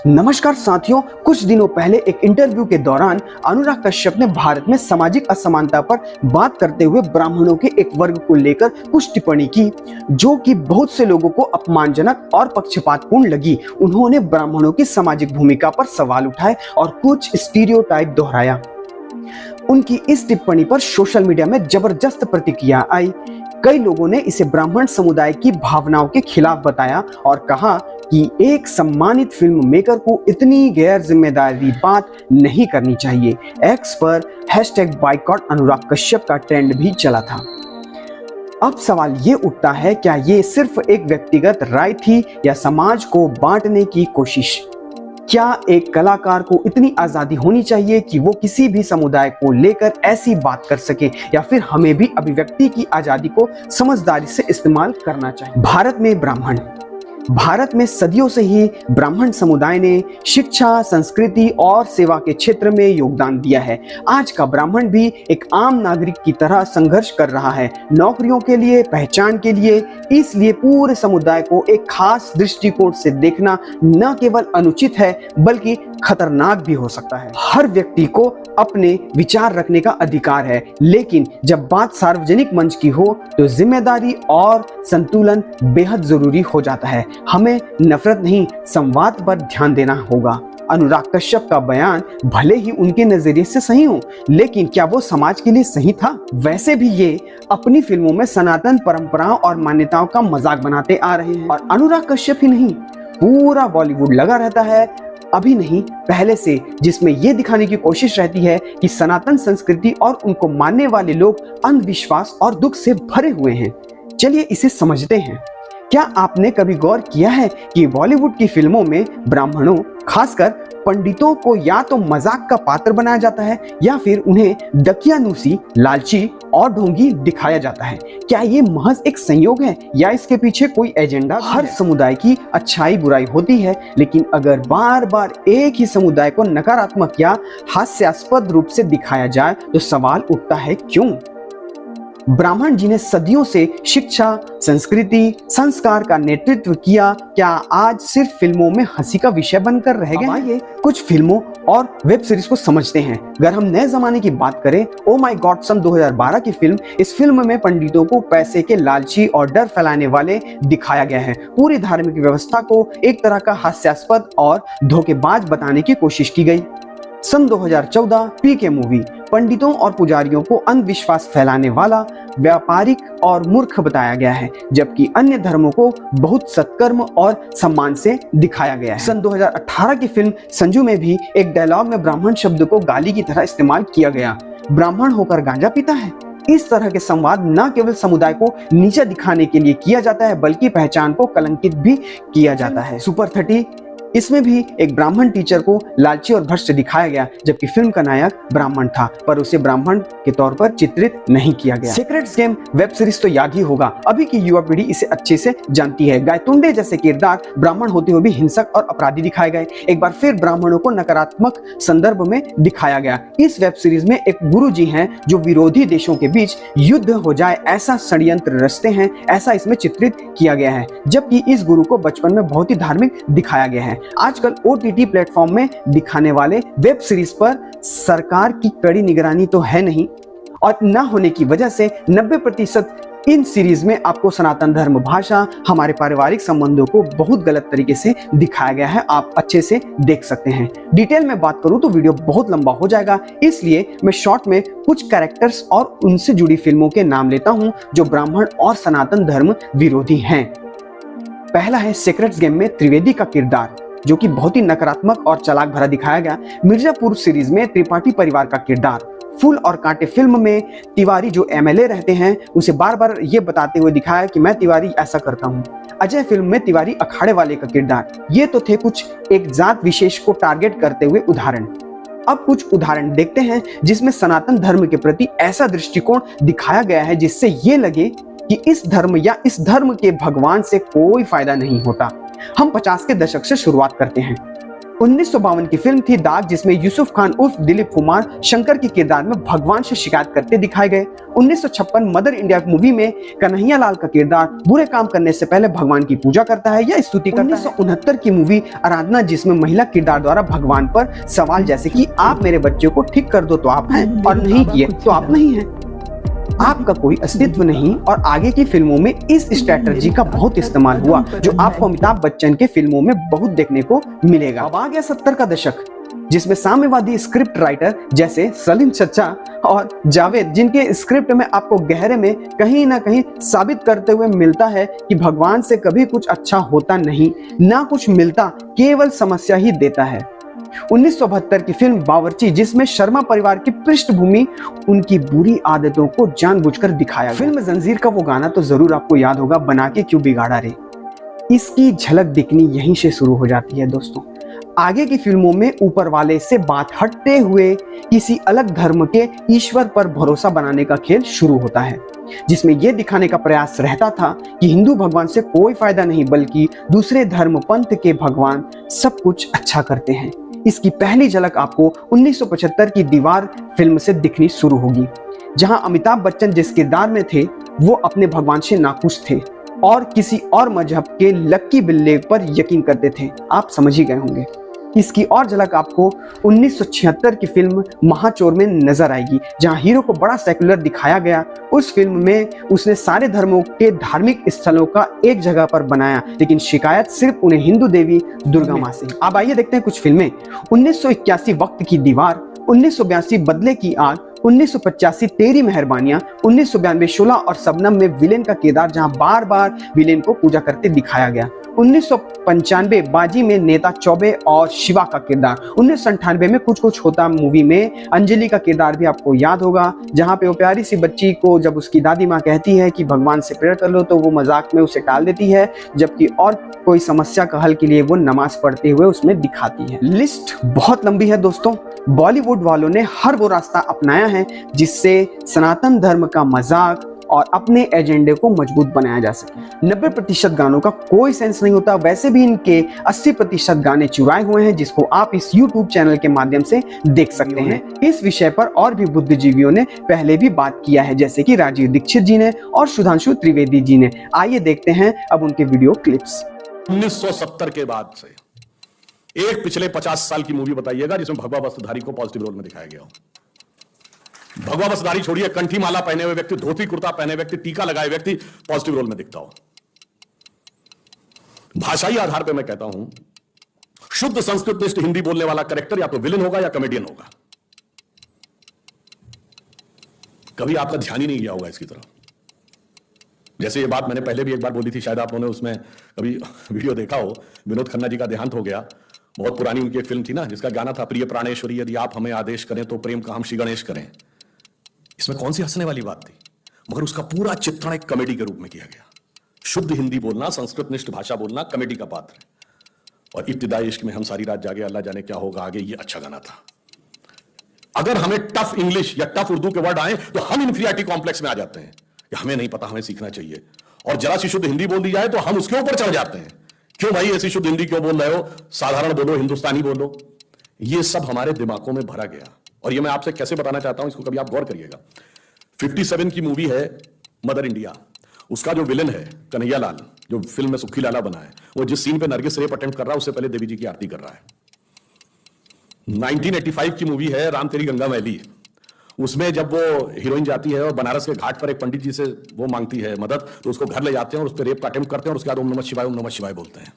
नमस्कार साथियों, कुछ दिनों पहले एक इंटरव्यू के दौरान अनुराग कश्यप ने भारत में सामाजिक असमानता पर बात करते हुए ब्राह्मणों के एक वर्ग को लेकर कुछ टिप्पणी की जो कि बहुत से लोगों को अपमानजनक और पक्षपातपूर्ण लगी। उन्होंने ब्राह्मणों की सामाजिक भूमिका पर सवाल उठाए और कुछ स्टीरियोटाइप दोहराया। उनकी इस टिप्पणी पर सोशल मीडिया में जबरदस्त प्रतिक्रिया आई। कई लोगों ने इसे ब्राह्मण समुदाय की भावनाओं के खिलाफ बताया और कहा कि एक सम्मानित फिल्म मेकर को इतनी गैर जिम्मेदारी बात नहीं करनी चाहिए। एक्स पर #बाइकॉट अनुराग कश्यप का ट्रेंड भी चला था। अब सवाल ये उठता है, क्या ये सिर्फ एक व्यक्तिगत राय थी या समाज को बांटने की कोशिश? क्या एक कलाकार को इतनी आजादी होनी चाहिए कि वो किसी भी समुदाय को लेकर ऐसी बात कर सके, या फिर हमें भी अभिव्यक्ति की आजादी को समझदारी से इस्तेमाल करना चाहिए? भारत में सदियों से ही ब्राह्मण समुदाय ने शिक्षा, संस्कृति और सेवा के क्षेत्र में योगदान दिया है। आज का ब्राह्मण भी एक आम नागरिक की तरह संघर्ष कर रहा है, नौकरियों के लिए, पहचान के लिए। इसलिए पूरे समुदाय को एक खास दृष्टिकोण से देखना न केवल अनुचित है बल्कि खतरनाक भी हो सकता है। हर व्यक्ति को अपने विचार रखने का अधिकार है, लेकिन जब बात सार्वजनिक मंच की हो तो जिम्मेदारी और संतुलन बेहद जरूरी हो जाता है। हमें नफरत नहीं, संवाद पर ध्यान देना होगा। अनुराग कश्यप का बयान भले ही उनके नजरिए से सही हो, लेकिन क्या वो समाज के लिए सही था? वैसे भी ये अपनी फिल्मों में सनातन परंपराओं और मान्यताओं का मजाक बनाते आ रहे हैं। और अनुराग कश्यप ही नहीं, पूरा बॉलीवुड लगा रहता है अभी नहीं पहले से, जिसमें यह दिखाने की कोशिश रहती है कि सनातन संस्कृति और उनको मानने वाले लोग अंधविश्वास और दुख से भरे हुए हैं। चलिए इसे समझते हैं। क्या आपने कभी गौर किया है कि बॉलीवुड की फिल्मों में ब्राह्मणों, खासकर पंडितों को या तो मजाक का पात्र बनाया जाता है या फिर उन्हें दकियानूसी, लालची और ढोंगी दिखाया जाता है? क्या ये महज एक संयोग है या इसके पीछे कोई एजेंडा? हर समुदाय की अच्छाई बुराई होती है, लेकिन अगर बार बार एक ही समुदाय को नकारात्मक या हास्यास्पद रूप से दिखाया जाए तो सवाल उठता है, क्यों? ब्राह्मण जिन्हें सदियों से शिक्षा, संस्कृति, संस्कार का नेतृत्व किया, क्या आज सिर्फ फिल्मों में हंसी का विषय बनकर रह गए? आइए कुछ फिल्मों और वेब सीरीज को समझते हैं। अगर हम नए जमाने की बात करें, ओ माय गॉड सन 2012 की फिल्म, इस फिल्म में पंडितों को पैसे के लालची और डर फैलाने वाले दिखाया गया है। पूरी धार्मिक व्यवस्था को एक तरह का हास्यास्पद और धोखेबाज बताने की कोशिश की गई। सन 2014 पीके मूवी, पंडितों और पुजारियों को अंधविश्वास फैलाने वाला, व्यापारिक और मूर्ख बताया गया है, जबकि अन्य धर्मों को बहुत सत्कर्म और सम्मान से दिखाया गया है। सन 2018 की फिल्म संजू में भी एक डायलॉग में ब्राह्मण शब्द को गाली की तरह इस्तेमाल किया गया। ब्राह्मण होकर गांजा पीता है? इस तरह के संवाद न केवल समुदाय को नीचा दिखाने के लिए किया जाता है बल्कि पहचान को कलंकित भी किया जाता है। सुपर 30, इसमें भी एक ब्राह्मण टीचर को लालची और भ्रष्ट दिखाया गया, जबकि फिल्म का नायक ब्राह्मण था पर उसे ब्राह्मण के तौर पर चित्रित नहीं किया गया। सीक्रेट्स गेम वेब सीरीज तो याद ही होगा, अभी की युवा पीढ़ी इसे अच्छे से जानती है। गायतुंडे जैसे किरदार ब्राह्मण होते हुए भी हिंसक और अपराधी दिखाए गए। एक बार फिर ब्राह्मणों को नकारात्मक संदर्भ में दिखाया गया। इस वेब सीरीज में एक गुरु जी हैं जो विरोधी देशों के बीच युद्ध हो जाए ऐसा षड्यंत्र रचते हैं, ऐसा इसमें चित्रित किया गया है, जबकि इस गुरु को बचपन में बहुत ही धार्मिक दिखाया गया है। आजकल OTT प्लेटफॉर्म में दिखाने वाले वेब सीरीज पर सरकार की कड़ी निगरानी तो है नहीं, और न होने की वजह से 90% इन सीरीज में आपको सनातन धर्म, भाषा, हमारे पारिवारिक संबंधों को बहुत गलत तरीके से दिखाया गया है। आप अच्छे से देख सकते हैं। डिटेल में बात करूं तो वीडियो बहुत लंबा हो जाएगा, इसलिए मैं शॉर्ट में कुछ कैरेक्टर्स और उनसे जुड़ी फिल्मों के नाम लेता हूं जो ब्राह्मण और सनातन धर्म विरोधी हैं। पहला है सीक्रेट्स गेम में त्रिवेदी का किरदार, जो कि बहुत ही नकारात्मक और चालाक भरा दिखाया गया। मिर्जापुर सीरीज में त्रिपाठी परिवार का किरदार। फूल और कांटे फिल्म में तिवारी जो MLA रहते हैं उसे बार बार ये बताते हुए दिखाया कि मैं तिवारी ऐसा करता हूँ। अजय फिल्म में तिवारी अखाड़े वाले का किरदार। ये तो थे कुछ एक जात विशेष को टारगेट करते हुए उदाहरण। अब कुछ उदाहरण देखते हैं जिसमें सनातन धर्म के प्रति ऐसा दृष्टिकोण दिखाया गया है जिससे ये लगे कि इस धर्म या इस धर्म के भगवान से कोई फायदा नहीं होता। हम 50 के दशक से शुरुआत करते हैं। 1952 की फिल्म थी दाग, जिसमें यूसुफ खान उर्फ दिलीप कुमार शंकर के किरदार में भगवान से शिकायत करते दिखाए गए। 1956 मदर इंडिया मूवी में कन्हैया लाल का किरदार बुरे काम करने से पहले भगवान की पूजा करता है या स्तुति करता है। 1969 की मूवी आराधना, जिसमें महिला किरदार द्वारा भगवान पर सवाल जैसे कि आप मेरे बच्चे को ठीक कर दो तो आप हैं, और नहीं किए तो आप नहीं हैं, आपका कोई अस्तित्व नहीं। और आगे की फिल्मों में इस स्ट्रेटजी का बहुत इस्तेमाल हुआ, जो आपको अमिताभ बच्चन के फिल्मों में बहुत देखने को मिलेगा। अब आ गया 70 का दशक, जिसमें साम्यवादी स्क्रिप्ट राइटर जैसे सलीम चच्चा और जावेद, जिनके स्क्रिप्ट में आपको गहरे में कहीं ना कहीं साबित करते हुए मिलता है कि भगवान से कभी कुछ अच्छा होता नहीं, ना कुछ मिलता, केवल समस्या ही देता है। 1972 की फिल्म बावर्ची, जिसमें शर्मा परिवार की पृष्ठभूमि उनकी बुरी आदतों को जानबूझकर दिखाया। फिल्म जंजीर का वो गाना तो जरूर आपको याद होगा, बना के क्यों बिगाड़ा रे। इसकी झलक दिखनी यहीं से शुरू हो जाती है दोस्तों। आगे की फिल्मों में ऊपर वाले से बात हटते हुए किसी अलग धर्म के ईश्वर पर भरोसा बनाने का खेल शुरू होता है, जिसमें यह दिखाने का प्रयास रहता था कि हिंदू भगवान से कोई फायदा नहीं, बल्कि दूसरे धर्म पंथ के भगवान सब कुछ अच्छा करते हैं। इसकी पहली झलक आपको 1975 की दीवार फिल्म से दिखनी शुरू होगी, जहां अमिताभ बच्चन जिस किरदार में थे वो अपने भगवान से नाखुश थे और किसी और मजहब के लक्की बिल्ले पर यकीन करते थे। आप समझ ही गए होंगे। इसकी और झलक आपको 1976 की फिल्म महाचोर में नजर आएगी, जहां हीरो को बड़ा सेक्युलर दिखाया गया। उस फिल्म में उसने सारे धर्मों के धार्मिक स्थलों का एक जगह पर बनाया, लेकिन शिकायत सिर्फ उन्हें हिंदू देवी दुर्गा मां से। अब आइए देखते हैं कुछ फिल्में। 1981 वक्त की दीवार, 1982 बदले की आग, 1985 तेरी मेहरबानियां, 1992 शोला और शबनम में विलेन का किरदार, जहां बार बार विलेन को पूजा करते दिखाया गया। 1995 बाजी में नेता चौबे और शिवा का किरदार। 1998 में कुछ कुछ होता मूवी में अंजलि का किरदार भी आपको याद होगा, जहां पे वो प्यारी सी बच्ची को जब उसकी दादी माँ कहती है कि भगवान से प्रेयर कर लो तो वो मजाक में उसे टाल देती है, जबकि और कोई समस्या का हल के लिए वो नमाज पढ़ते हुए उसमें दिखाती है। लिस्ट बहुत लंबी है दोस्तों। बॉलीवुड वालों ने हर वो रास्ता अपनाया है जिससे सनातन धर्म का मजाक और अपने एजेंडे को मजबूत बनाया जा सके। 90% गानों का कोई सेंस नहीं होता, वैसे भी इनके 80% गाने चुराए हुए हैं, जिसको आप इस YouTube चैनल के माध्यम से देख सकते हैं। इस विषय पर और भी बुद्धिजीवियों ने पहले भी बात किया है, जैसे कि राजीव दीक्षित जी ने और सुधांशु त्रिवेदी जी ने। आइए देखते हैं अब उनके वीडियो क्लिप्स। 1970 के बाद से एक पिछले 50 साल की मूवी बताइएगा जिसमें भगवा वस्त्रधारी को पॉजिटिव रोल में दिखाया गया हो। भगवा वस्त्रधारी छोड़िए, कंठी माला पहने हुए व्यक्ति, धोती कुर्ता पहने व्यक्ति, टीका लगाए व्यक्ति पॉजिटिव रोल में दिखता हो। भाषाई आधार पर मैं कहता हूं, शुद्ध संस्कृतनिष्ठ हिंदी बोलने वाला कैरेक्टर या तो विलेन होगा या कॉमेडियन होगा। कभी आपका ध्यान ही नहीं गया होगा इसकी तरफ। जैसे ये बात मैंने पहले भी एक बार बोली थी, शायद आप लोगों ने उसमें कभी वीडियो देखा हो। विनोद खन्ना जी का देहांत हो गया। बहुत पुरानी उनकी एक फिल्म थी ना, जिसका गाना था, प्रिय प्राणेश्वरी यदि आप हमें आदेश करें तो प्रेम का हम श्री गणेश करें। इसमें कौन सी हंसने वाली बात थी, मगर उसका पूरा चित्रण एक कॉमेडी के रूप में किया गया। शुद्ध हिंदी बोलना, संस्कृतनिष्ठ भाषा बोलना कॉमेडी का पात्र है। और इब्तिदाई इश्क में हम सारी रात जागे, अल्लाह जाने क्या होगा आगे, ये अच्छा गाना था। अगर हमें टफ इंग्लिश या टफ उर्दू के वर्ड आए तो हम इंफीरियरिटी कॉम्प्लेक्स में आ जाते हैं कि हमें नहीं पता, हमें सीखना चाहिए। और जरा सी शुद्ध हिंदी बोल दी जाए तो हम उसके ऊपर चढ़ जाते हैं, क्यों भाई ऐसी शुद्ध हिंदी क्यों बोल रहे हो, साधारण बोलो, हिंदुस्तानी बोलो। ये सब हमारे दिमागों में भरा गया। और ये मैं आपसे कैसे बताना चाहता हूं, इसको कभी आप गौर करिएगा। 57 की मूवी है मदर इंडिया, उसका जो विलन है कन्हैया लाल, जो फिल्म में सुखी लाला बना है, वो जिस सीन पे नरगिस रेप अटेम्प्ट कर रहा है उससे पहले देवी जी की आरती कर रहा है। 1985 की मूवी है राम तेरी गंगा मैली, उसमें जब वो हीरोइन जाती है और बनारस के घाट पर एक पंडित जी से वो मांगती है मदद, तो उसको घर ले जाते हैं और उस पर रेप का अटेम्प्ट करते हैं और उसके बाद ओम नमः शिवाय बोलते हैं।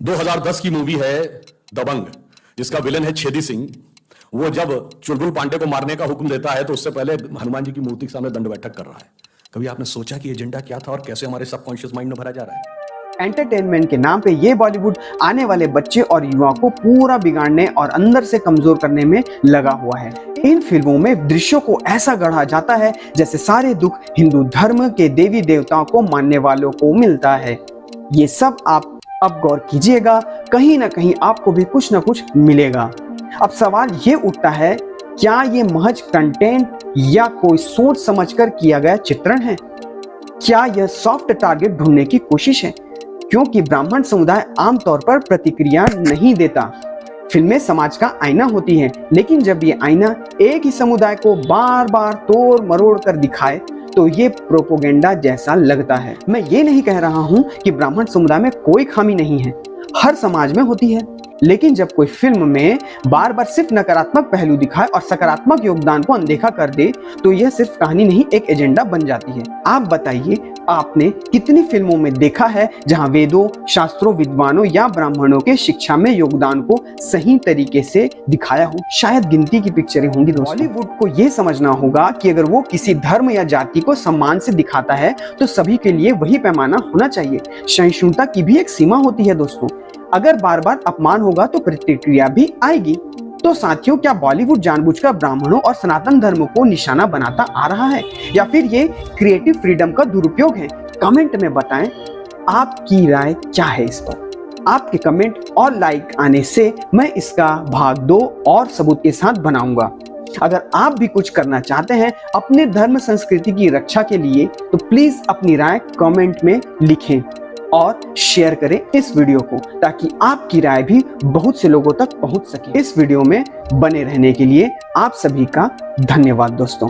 2010 की मूवी है दबंग, जिसका विलन है छेदी सिंह। वो जब चुलबुल पांडे को मारने का हुक्म देता है तो उससे पहले हनुमान जी की मूर्ति के सामने दंड बैठक कर रहा है। कभी आपने सोचा कि एजेंडा क्या था और कैसे हमारे सबकॉन्शियस माइंड में भरा जा रहा है? एंटरटेनमेंट के नाम पे ये बॉलीवुड आने वाले बच्चे और युवाओं को पूरा बिगाड़ने और अंदर से कमजोर करने में लगा हुआ है। इन फिल्मों में दृश्यों को ऐसा गढ़ा जाता है जैसे सारे दुख हिंदू धर्म के देवी देवताओं को मानने वालों को मिलता है। ये सब आप अब गौर कीजिएगा, कहीं ना कहीं आपको भी कुछ ना कुछ मिलेगा। अब सवाल ये उठता है, क्या ये महज कंटेंट या कोई सोच समझकर किया गया चित्रण है? क्या यह सॉफ्ट टारगेट ढूंढने की कोशिश है? क्योंकि ब्राह्मण समुदाय आमतौर पर प्रतिक्रिया नहीं देता। फिल्में समाज का आईना होती हैं, लेकिन जब ये आईना एक ही समुदाय को बार बार तोड़ मरोड़ कर दिखाए तो ये प्रोपोगेंडा जैसा लगता है। मैं ये नहीं कह रहा हूँ कि ब्राह्मण समुदाय में कोई खामी नहीं है, हर समाज में होती है, लेकिन जब कोई फिल्म में बार बार सिर्फ नकारात्मक पहलू दिखाए और सकारात्मक योगदान को अनदेखा कर दे तो यह सिर्फ कहानी नहीं, एक एजेंडा बन जाती है। आप बताइए, आपने कितनी फिल्मों में देखा है जहां वेदों, शास्त्रों, विद्वानों या ब्राह्मणों के शिक्षा में योगदान को सही तरीके से दिखाया हो? शायद गिनती की पिक्चरें होंगी दोस्तों। बॉलीवुड को यह समझना होगा कि अगर वो किसी धर्म या जाति को सम्मान से दिखाता है तो सभी के लिए वही पैमाना होना चाहिए। सहिष्णुता की भी एक सीमा होती है दोस्तों। अगर बार बार अपमान होगा तो प्रतिक्रिया भी आएगी। तो साथियों, क्या बॉलीवुड जानबूझकर ब्राह्मणों और सनातन धर्म को निशाना बनाता आ रहा है या फिर ये क्रिएटिव फ्रीडम का दुरुपयोग है? कमेंट में बताएं आपकी राय क्या है इस पर। आपके कमेंट और लाइक आने से मैं इसका भाग 2 और सबूत के साथ बनाऊंगा। अगर आप भी कुछ करना चाहते हैं अपने धर्म संस्कृति की रक्षा के लिए तो प्लीज अपनी राय कमेंट में लिखें और शेयर करें इस वीडियो को, ताकि आपकी राय भी बहुत से लोगों तक पहुंच सके। इस वीडियो में बने रहने के लिए आप सभी का धन्यवाद दोस्तों।